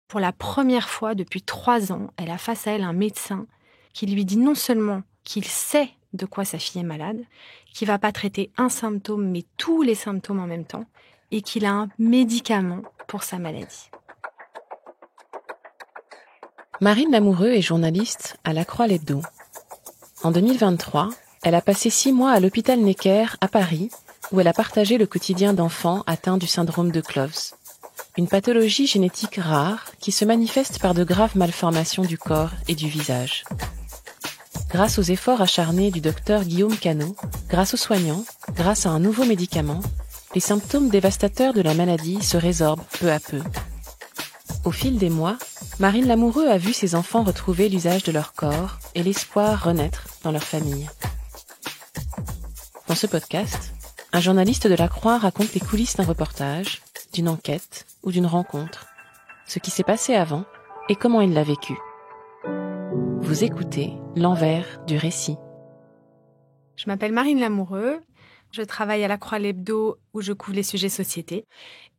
Pour la première fois depuis 3 ans, elle a face à elle un médecin qui lui dit non seulement qu'il sait de quoi sa fille est malade, qu'il va pas traiter un symptôme, mais tous les symptômes en même temps, et qu'il a un médicament pour sa maladie. Marine Lamoureux est journaliste à La Croix l'Hebdo. En 2023, elle a passé 6 mois à l'hôpital Necker à Paris, où elle a partagé le quotidien d'enfants atteints du syndrome de Cloves, une pathologie génétique rare qui se manifeste par de graves malformations du corps et du visage. Grâce aux efforts acharnés du docteur Guillaume Cano, grâce aux soignants, grâce à un nouveau médicament, les symptômes dévastateurs de la maladie se résorbent peu à peu. Au fil des mois, Marine Lamoureux a vu ses enfants retrouver l'usage de leur corps et l'espoir renaître dans leur famille. Dans ce podcast, un journaliste de La Croix raconte les coulisses d'un reportage, d'une enquête ou d'une rencontre, ce qui s'est passé avant et comment il l'a vécu. Vous écoutez l'envers du récit. Je m'appelle Marine Lamoureux, je travaille à La Croix l'Hebdo où je couvre les sujets société.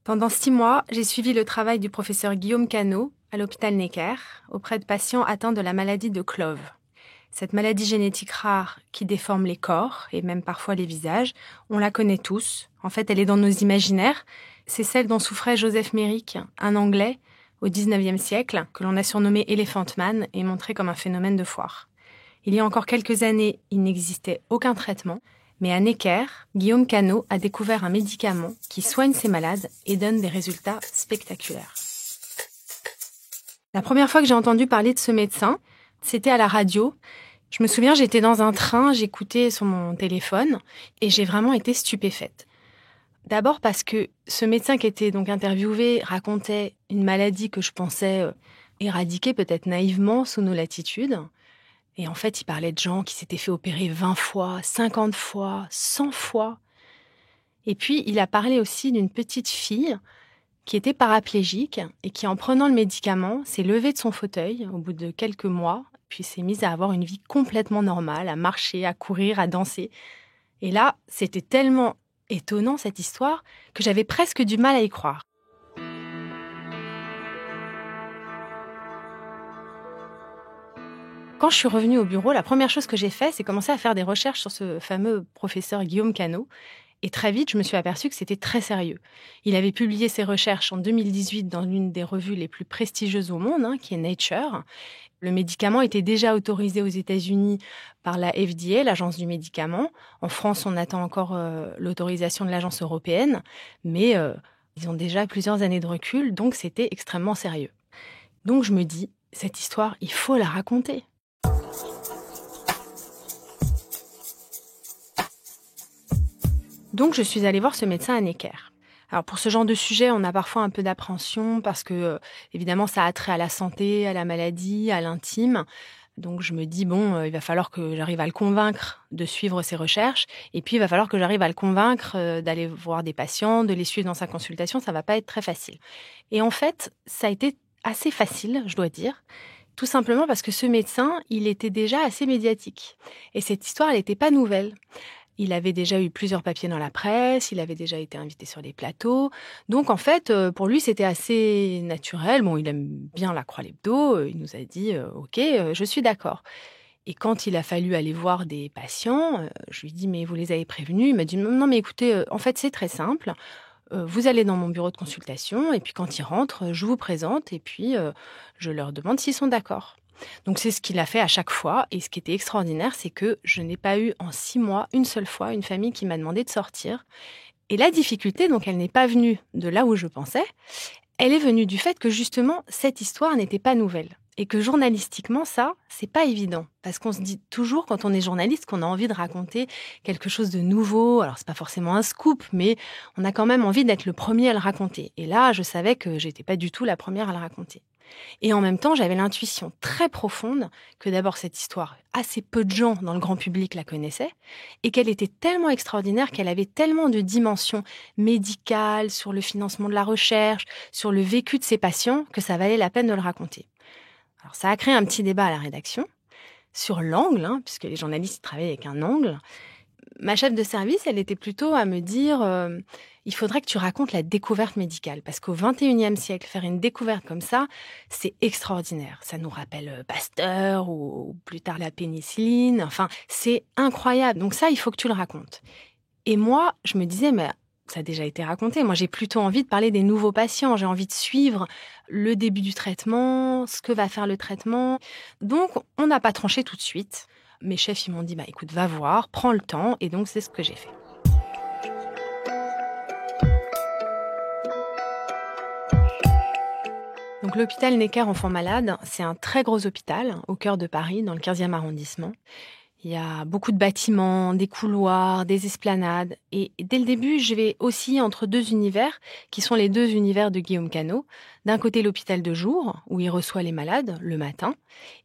Pendant 6 mois, j'ai suivi le travail du professeur Guillaume Cano à l'hôpital Necker auprès de patients atteints de la maladie de Cloves. Cette maladie génétique rare qui déforme les corps et même parfois les visages, on la connaît tous. En fait, elle est dans nos imaginaires. C'est celle dont souffrait Joseph Merrick, un Anglais, au XIXe siècle, que l'on a surnommé Elephant Man et montré comme un phénomène de foire. Il y a encore quelques années, il n'existait aucun traitement, mais à Necker, Guillaume Cano a découvert un médicament qui soigne ces malades et donne des résultats spectaculaires. La première fois que j'ai entendu parler de ce médecin, c'était à la radio. Je me souviens, j'étais dans un train, j'écoutais sur mon téléphone et j'ai vraiment été stupéfaite. D'abord parce que ce médecin qui était donc interviewé racontait une maladie que je pensais éradiquer peut-être naïvement sous nos latitudes. Et en fait, il parlait de gens qui s'étaient fait opérer 20 fois, 50 fois, 100 fois. Et puis, il a parlé aussi d'une petite fille qui était paraplégique et qui, en prenant le médicament, s'est levée de son fauteuil au bout de quelques mois, puis s'est mise à avoir une vie complètement normale, à marcher, à courir, à danser. Et là, c'était tellement étonnant cette histoire que j'avais presque du mal à y croire. Quand je suis revenue au bureau, la première chose que j'ai fait, c'est commencer à faire des recherches sur ce fameux professeur Guillaume Cano. Et très vite, je me suis aperçue que c'était très sérieux. Il avait publié ses recherches en 2018 dans l'une des revues les plus prestigieuses au monde, qui est Nature. Le médicament était déjà autorisé aux États-Unis par la FDA, l'agence du médicament. En France, on attend encore l'autorisation de l'agence européenne, mais ils ont déjà plusieurs années de recul, donc c'était extrêmement sérieux. Donc je me dis, cette histoire, il faut la raconter. Donc, je suis allée voir ce médecin à Necker. Alors, pour ce genre de sujet, on a parfois un peu d'appréhension parce que, évidemment, ça a trait à la santé, à la maladie, à l'intime. Donc, je me dis, il va falloir que j'arrive à le convaincre de suivre ses recherches. Et puis, il va falloir que j'arrive à le convaincre d'aller voir des patients, de les suivre dans sa consultation. Ça va pas être très facile. Et en fait, ça a été assez facile, je dois dire. Tout simplement parce que ce médecin, il était déjà assez médiatique. Et cette histoire, elle n'était pas nouvelle. Il avait déjà eu plusieurs papiers dans la presse, il avait déjà été invité sur les plateaux. Donc, en fait, pour lui, c'était assez naturel. Il aime bien La Croix l'Hebdo. Il nous a dit « Ok, je suis d'accord ». Et quand il a fallu aller voir des patients, je lui ai dit « Mais vous les avez prévenus ?» Il m'a dit « Non, mais écoutez, en fait, c'est très simple. Vous allez dans mon bureau de consultation et puis quand ils rentrent, je vous présente et puis je leur demande s'ils sont d'accord. » Donc c'est ce qu'il a fait à chaque fois et ce qui était extraordinaire, c'est que je n'ai pas eu en 6 mois une seule fois une famille qui m'a demandé de sortir. Et la difficulté, donc elle n'est pas venue de là où je pensais, elle est venue du fait que justement cette histoire n'était pas nouvelle. Et que journalistiquement, ça, c'est pas évident. Parce qu'on se dit toujours, quand on est journaliste, qu'on a envie de raconter quelque chose de nouveau. Alors, c'est pas forcément un scoop, mais on a quand même envie d'être le premier à le raconter. Et là, je savais que j'étais pas du tout la première à le raconter. Et en même temps, j'avais l'intuition très profonde que d'abord cette histoire, assez peu de gens dans le grand public la connaissaient, et qu'elle était tellement extraordinaire, qu'elle avait tellement de dimensions médicales, sur le financement de la recherche, sur le vécu de ses patients, que ça valait la peine de le raconter. Alors, ça a créé un petit débat à la rédaction sur l'angle, puisque les journalistes travaillent avec un angle. Ma chef de service, elle était plutôt à me dire il faudrait que tu racontes la découverte médicale. Parce qu'au XXIe siècle, faire une découverte comme ça, c'est extraordinaire. Ça nous rappelle Pasteur ou plus tard la pénicilline. Enfin, c'est incroyable. Donc ça, il faut que tu le racontes. Et moi, je me disais, mais ça a déjà été raconté. Moi, j'ai plutôt envie de parler des nouveaux patients. J'ai envie de suivre le début du traitement, ce que va faire le traitement. Donc, on n'a pas tranché tout de suite. Mes chefs, ils m'ont dit, écoute, va voir, prends le temps. Et donc, c'est ce que j'ai fait. Donc, l'hôpital Necker Enfants Malades, c'est un très gros hôpital au cœur de Paris, dans le 15e arrondissement. Il y a beaucoup de bâtiments, des couloirs, des esplanades. Et dès le début, je vais osciller entre deux univers, qui sont les deux univers de Guillaume Canot. D'un côté, l'hôpital de jour, où il reçoit les malades le matin.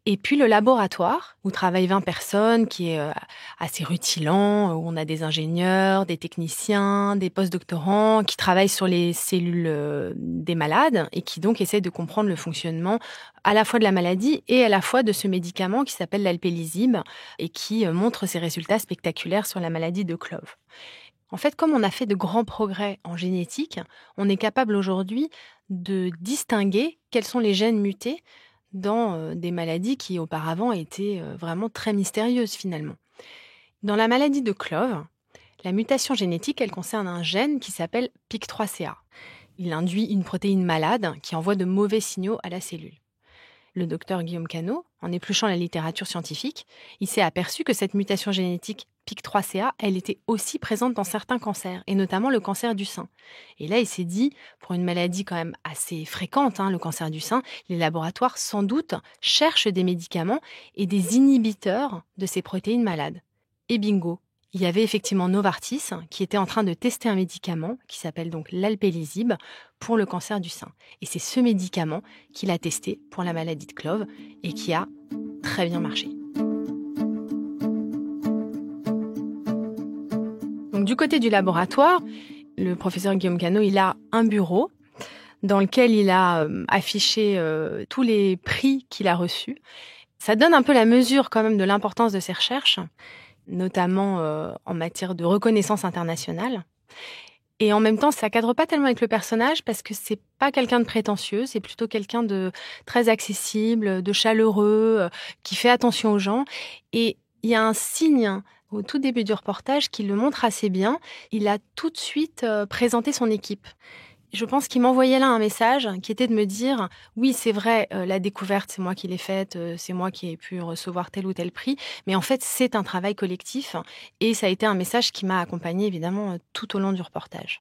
Et puis le laboratoire, où travaillent 20 personnes, qui est assez rutilant, où on a des ingénieurs, des techniciens, des postdoctorants, qui travaillent sur les cellules des malades et qui donc essaient de comprendre le fonctionnement à la fois de la maladie et à la fois de ce médicament qui s'appelle l'alpélizib et qui montre ses résultats spectaculaires sur la maladie de Clove. En fait, comme on a fait de grands progrès en génétique, on est capable aujourd'hui de distinguer quels sont les gènes mutés dans des maladies qui auparavant étaient vraiment très mystérieuses finalement. Dans la maladie de Clove, la mutation génétique, elle concerne un gène qui s'appelle PIK3CA. Il induit une protéine malade qui envoie de mauvais signaux à la cellule. Le docteur Guillaume Canot, en épluchant la littérature scientifique, il s'est aperçu que cette mutation génétique PIK3CA, elle était aussi présente dans certains cancers, et notamment le cancer du sein. Et là, il s'est dit, pour une maladie quand même assez fréquente, le cancer du sein, les laboratoires, sans doute, cherchent des médicaments et des inhibiteurs de ces protéines malades. Et bingo, il y avait effectivement Novartis qui était en train de tester un médicament qui s'appelle donc l'alpélizib pour le cancer du sein. Et c'est ce médicament qu'il a testé pour la maladie de Clove et qui a très bien marché. Donc du côté du laboratoire, le professeur Guillaume Canot, il a un bureau dans lequel il a affiché tous les prix qu'il a reçus. Ça donne un peu la mesure quand même de l'importance de ses recherches, notamment en matière de reconnaissance internationale. Et en même temps, ça cadre pas tellement avec le personnage parce que c'est pas quelqu'un de prétentieux, c'est plutôt quelqu'un de très accessible, de chaleureux, qui fait attention aux gens. Et il y a un signe au tout début du reportage qui le montre assez bien. Il a tout de suite présenté son équipe. Je pense qu'il m'envoyait là un message qui était de me dire « Oui, c'est vrai, la découverte, c'est moi qui l'ai faite, c'est moi qui ai pu recevoir tel ou tel prix, mais en fait, c'est un travail collectif. » Et ça a été un message qui m'a accompagnée, évidemment, tout au long du reportage.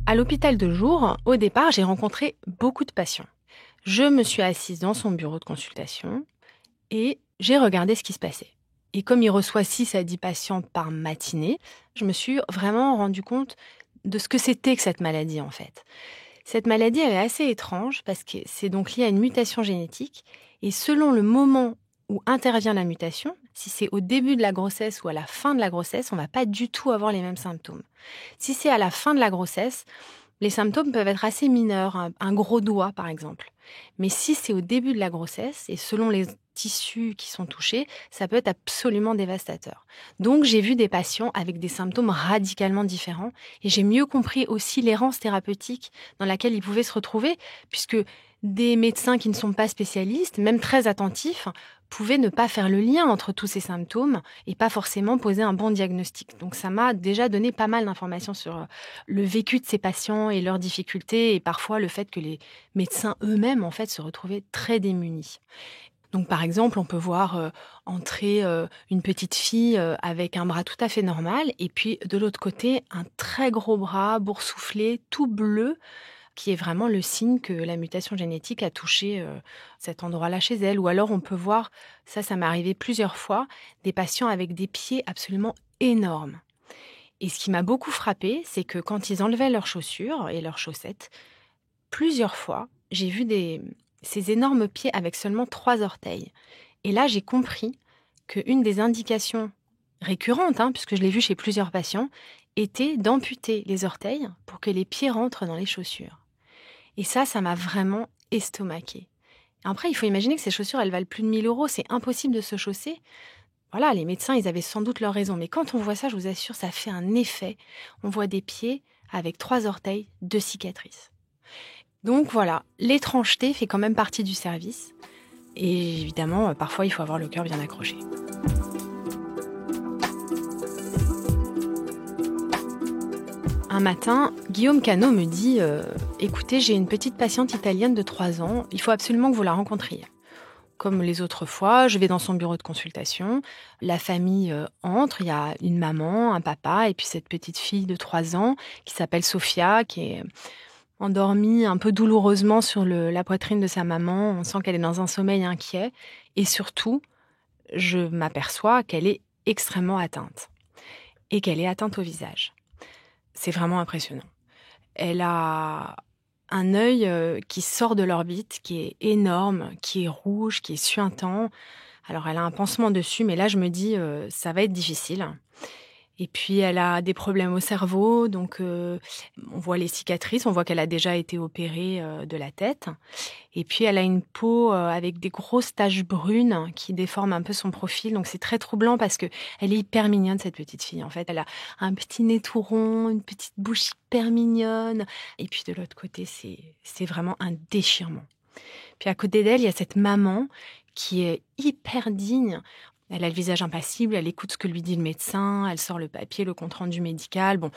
À l'hôpital de jour, au départ, j'ai rencontré beaucoup de patients. Je me suis assise dans son bureau de consultation et j'ai regardé ce qui se passait. Et comme il reçoit 6 à 10 patients par matinée, je me suis vraiment rendu compte de ce que c'était que cette maladie en fait. Cette maladie, elle est assez étrange parce que c'est donc lié à une mutation génétique. Et selon le moment où intervient la mutation, si c'est au début de la grossesse ou à la fin de la grossesse, on ne va pas du tout avoir les mêmes symptômes. Si c'est à la fin de la grossesse, les symptômes peuvent être assez mineurs, un gros doigt par exemple. Mais si c'est au début de la grossesse, et selon les tissus qui sont touchés, ça peut être absolument dévastateur. Donc j'ai vu des patients avec des symptômes radicalement différents et j'ai mieux compris aussi l'errance thérapeutique dans laquelle ils pouvaient se retrouver, puisque des médecins qui ne sont pas spécialistes, même très attentifs, pouvaient ne pas faire le lien entre tous ces symptômes et pas forcément poser un bon diagnostic. Donc ça m'a déjà donné pas mal d'informations sur le vécu de ces patients et leurs difficultés et parfois le fait que les médecins eux-mêmes en fait se retrouvaient très démunis. Donc par exemple, on peut voir entrer une petite fille avec un bras tout à fait normal et puis de l'autre côté, un très gros bras boursouflé, tout bleu, qui est vraiment le signe que la mutation génétique a touché cet endroit-là chez elle. Ou alors on peut voir, ça m'est arrivé plusieurs fois, des patients avec des pieds absolument énormes. Et ce qui m'a beaucoup frappée, c'est que quand ils enlevaient leurs chaussures et leurs chaussettes, plusieurs fois, j'ai vu ces énormes pieds avec seulement 3 orteils. Et là, j'ai compris qu'une des indications récurrentes, puisque je l'ai vu chez plusieurs patients, était d'amputer les orteils pour que les pieds rentrent dans les chaussures. Et ça m'a vraiment estomaquée. Après, il faut imaginer que ces chaussures, elles valent plus de 1 000 €. C'est impossible de se chausser. Voilà, les médecins, ils avaient sans doute leur raison. Mais quand on voit ça, je vous assure, ça fait un effet. On voit des pieds avec 3 orteils, 2 cicatrices. Donc voilà, l'étrangeté fait quand même partie du service. Et évidemment, parfois, il faut avoir le cœur bien accroché. Un matin, Guillaume Cano me dit écoutez, j'ai une petite patiente italienne de 3 ans, il faut absolument que vous la rencontriez. Comme les autres fois, je vais dans son bureau de consultation, la famille entre, il y a une maman, un papa et puis cette petite fille de 3 ans qui s'appelle Sophia, qui est endormie un peu douloureusement sur la poitrine de sa maman. On sent qu'elle est dans un sommeil inquiet et surtout, je m'aperçois qu'elle est extrêmement atteinte et qu'elle est atteinte au visage. C'est vraiment impressionnant. Elle a un œil qui sort de l'orbite, qui est énorme, qui est rouge, qui est suintant. Alors, elle a un pansement dessus, mais là, je me dis, ça va être difficile. Et puis, elle a des problèmes au cerveau, donc on voit les cicatrices, on voit qu'elle a déjà été opérée de la tête. Et puis, elle a une peau avec des grosses taches brunes qui déforment un peu son profil. Donc, c'est très troublant parce que elle est hyper mignonne, cette petite fille. En fait, elle a un petit nez tout rond, une petite bouche hyper mignonne. Et puis, de l'autre côté, c'est vraiment un déchirement. Puis, à côté d'elle, il y a cette maman qui est hyper digne. Elle a le visage impassible, elle écoute ce que lui dit le médecin, elle sort le papier, le compte-rendu médical. Bon,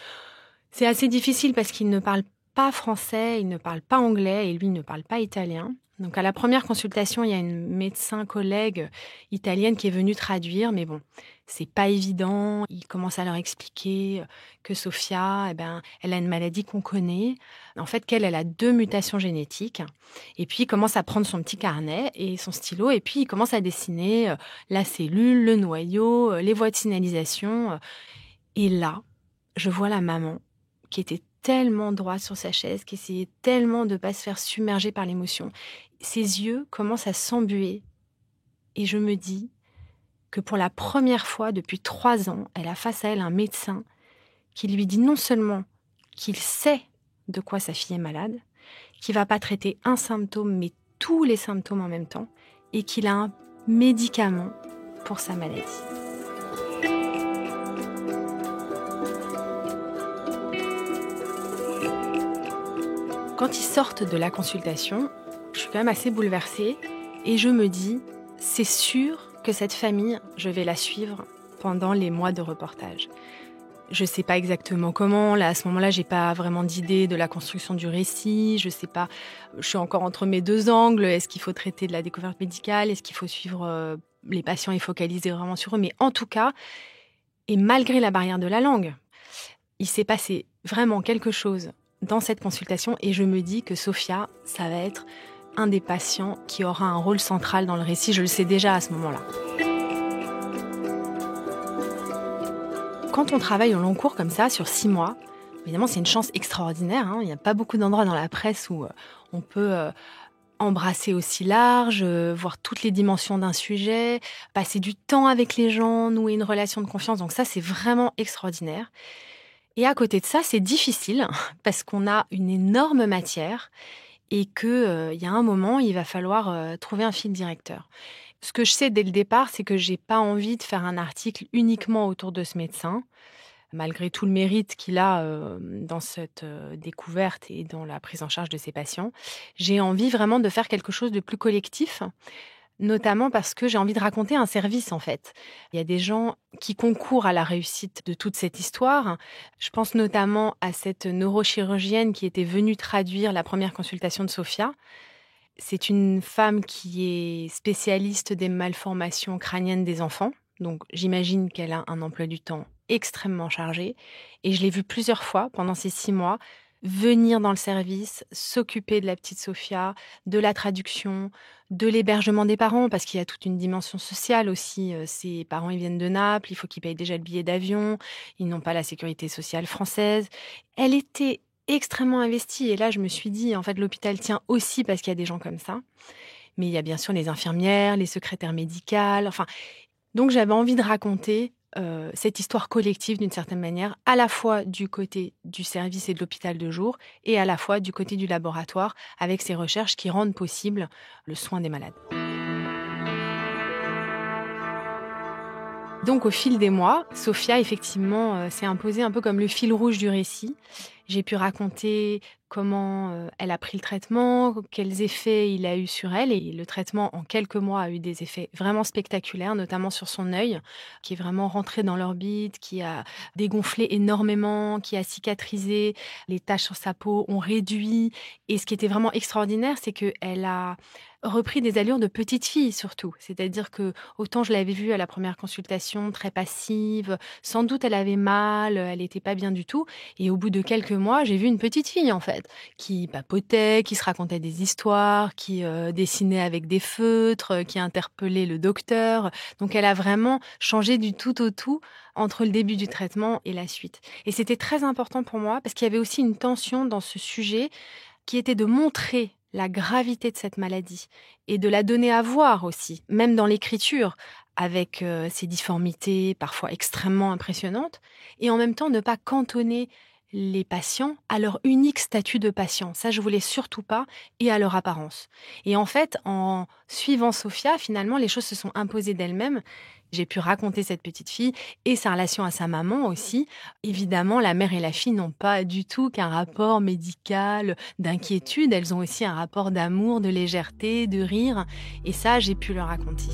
c'est assez difficile parce qu'il ne parle pas français, il ne parle pas anglais et lui il ne parle pas italien. Donc à la première consultation, il y a une médecin collègue italienne qui est venue traduire, mais bon, c'est pas évident. Il commence à leur expliquer que Sophia, elle a une maladie qu'on connaît. En fait, elle a 2 mutations génétiques. Et puis, il commence à prendre son petit carnet et son stylo, et puis il commence à dessiner la cellule, le noyau, les voies de signalisation. Et là, je vois la maman qui était tellement droite sur sa chaise, qui essayait tellement de ne pas se faire submerger par l'émotion. Ses yeux commencent à s'embuer. Et je me dis que pour la première fois depuis 3 ans, elle a face à elle un médecin qui lui dit non seulement qu'il sait de quoi sa fille est malade, qu'il ne va pas traiter un symptôme, mais tous les symptômes en même temps, et qu'il a un médicament pour sa maladie. Quand ils sortent de la consultation, je suis quand même assez bouleversée et je me dis, c'est sûr que cette famille, je vais la suivre pendant les mois de reportage. Je ne sais pas exactement comment, là, à ce moment-là, j'ai pas vraiment d'idée de la construction du récit, je sais pas, je suis encore entre mes 2 angles, est-ce qu'il faut traiter de la découverte médicale, est-ce qu'il faut suivre les patients et focaliser vraiment sur eux, mais en tout cas, et malgré la barrière de la langue, il s'est passé vraiment quelque chose dans cette consultation et je me dis que Sophia, ça va être un des patients qui aura un rôle central dans le récit, je le sais déjà à ce moment-là. Quand on travaille au long cours comme ça, sur 6 mois, évidemment c'est une chance extraordinaire, hein. Il n'y a pas beaucoup d'endroits dans la presse où on peut embrasser aussi large, voir toutes les dimensions d'un sujet, passer du temps avec les gens, nouer une relation de confiance, donc ça c'est vraiment extraordinaire. Et à côté de ça, c'est difficile parce qu'on a une énorme matière et qu'il y a un moment, il va falloir trouver un fil directeur. Ce que je sais dès le départ, c'est que j'ai pas envie de faire un article uniquement autour de ce médecin, malgré tout le mérite qu'il a dans cette découverte et dans la prise en charge de ses patients. J'ai envie vraiment de faire quelque chose de plus collectif, notamment parce que j'ai envie de raconter un service, en fait. Il y a des gens qui concourent à la réussite de toute cette histoire. Je pense notamment à cette neurochirurgienne qui était venue traduire la première consultation de Sophia. C'est une femme qui est spécialiste des malformations crâniennes des enfants. Donc, j'imagine qu'elle a un emploi du temps extrêmement chargé. Et je l'ai vue plusieurs fois pendant ces 6 mois venir dans le service, s'occuper de la petite Sophia, de la traduction, de l'hébergement des parents, parce qu'il y a toute une dimension sociale aussi. Ses parents, ils viennent de Naples, il faut qu'ils payent déjà le billet d'avion, ils n'ont pas la sécurité sociale française. Elle était extrêmement investie, et là, je me suis dit, en fait, l'hôpital tient aussi parce qu'il y a des gens comme ça. Mais il y a bien sûr les infirmières, les secrétaires médicales, enfin... Donc, j'avais envie de raconter cette histoire collective d'une certaine manière, à la fois du côté du service et de l'hôpital de jour et à la fois du côté du laboratoire avec ces recherches qui rendent possible le soin des malades. Donc au fil des mois, Sophia effectivement s'est imposée un peu comme le fil rouge du récit. J'ai pu raconter comment elle a pris le traitement, quels effets il a eu sur elle. Et le traitement, en quelques mois, a eu des effets vraiment spectaculaires, notamment sur son œil, qui est vraiment rentré dans l'orbite, qui a dégonflé énormément, qui a cicatrisé. Les taches sur sa peau ont réduit. Et ce qui était vraiment extraordinaire, c'est qu'elle a repris des allures de petite fille surtout. C'est-à-dire que autant je l'avais vue à la première consultation, très passive, sans doute elle avait mal, elle n'était pas bien du tout. Et au bout de quelques mois, j'ai vu une petite fille en fait, qui papotait, qui se racontait des histoires, qui dessinait avec des feutres, qui interpellait le docteur. Donc elle a vraiment changé du tout au tout entre le début du traitement et la suite. Et c'était très important pour moi parce qu'il y avait aussi une tension dans ce sujet qui était de montrer la gravité de cette maladie et de la donner à voir aussi, même dans l'écriture, avec ses difformités parfois extrêmement impressionnantes, et en même temps ne pas cantonner les patients à leur unique statut de patient. Ça, je voulais surtout pas, et à leur apparence. Et en fait, en suivant Sophia, finalement, les choses se sont imposées d'elles-mêmes. J'ai pu raconter cette petite fille et sa relation à sa maman aussi. Évidemment, la mère et la fille n'ont pas du tout qu'un rapport médical, d'inquiétude. Elles ont aussi un rapport d'amour, de légèreté, de rire. Et ça, j'ai pu le raconter.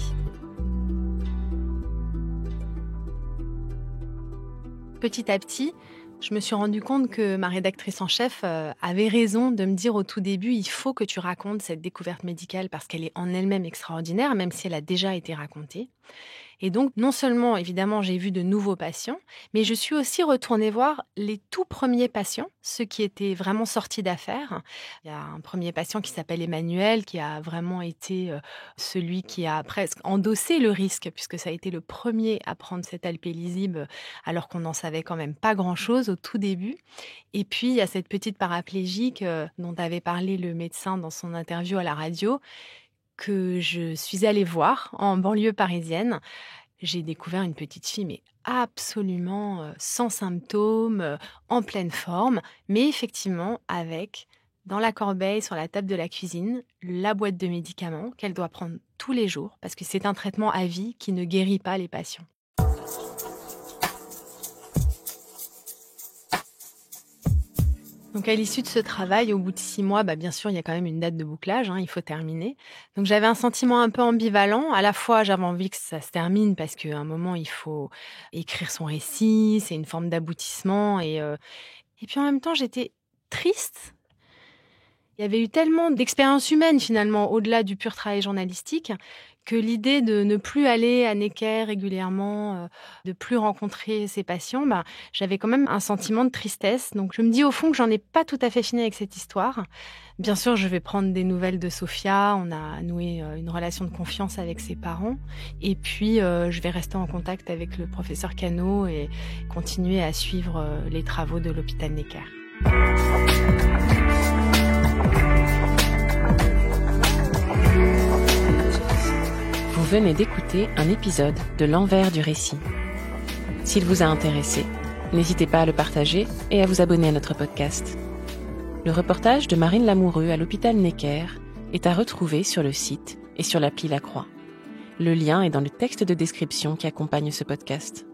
Petit à petit, je me suis rendu compte que ma rédactrice en chef avait raison de me dire au tout début, il faut que tu racontes cette découverte médicale parce qu'elle est en elle-même extraordinaire, même si elle a déjà été racontée. Et donc, non seulement, évidemment, j'ai vu de nouveaux patients, mais je suis aussi retournée voir les tout premiers patients, ceux qui étaient vraiment sortis d'affaires. Il y a un premier patient qui s'appelle Emmanuel, qui a vraiment été celui qui a presque endossé le risque, puisque ça a été le premier à prendre cet alpélizib, alors qu'on n'en savait quand même pas grand-chose au tout début. Et puis, il y a cette petite paraplégique dont avait parlé le médecin dans son interview à la radio, que je suis allée voir en banlieue parisienne. J'ai découvert une petite fille, mais absolument sans symptômes, en pleine forme, mais effectivement avec, dans la corbeille, sur la table de la cuisine, la boîte de médicaments qu'elle doit prendre tous les jours, parce que c'est un traitement à vie qui ne guérit pas les patients. Donc à l'issue de ce travail, au bout de 6 mois, bien sûr, il y a quand même une date de bouclage, il faut terminer. Donc j'avais un sentiment un peu ambivalent. À la fois, j'avais envie que ça se termine parce qu'à un moment, il faut écrire son récit, c'est une forme d'aboutissement. Et puis en même temps, j'étais triste. Il y avait eu tellement d'expériences humaines finalement, au-delà du pur travail journalistique, que l'idée de ne plus aller à Necker régulièrement, de plus rencontrer ces patients, j'avais quand même un sentiment de tristesse. Donc je me dis au fond que j'en ai pas tout à fait fini avec cette histoire. Bien sûr, je vais prendre des nouvelles de Sophia. On a noué une relation de confiance avec ses parents. Et puis, je vais rester en contact avec le professeur Cano et continuer à suivre les travaux de l'hôpital Necker. Vous venez d'écouter un épisode de L'Envers du récit. S'il vous a intéressé, n'hésitez pas à le partager et à vous abonner à notre podcast. Le reportage de Marine Lamoureux à l'hôpital Necker est à retrouver sur le site et sur l'appli La Croix. Le lien est dans le texte de description qui accompagne ce podcast.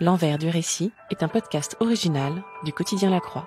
L'Envers du récit est un podcast original du quotidien La Croix.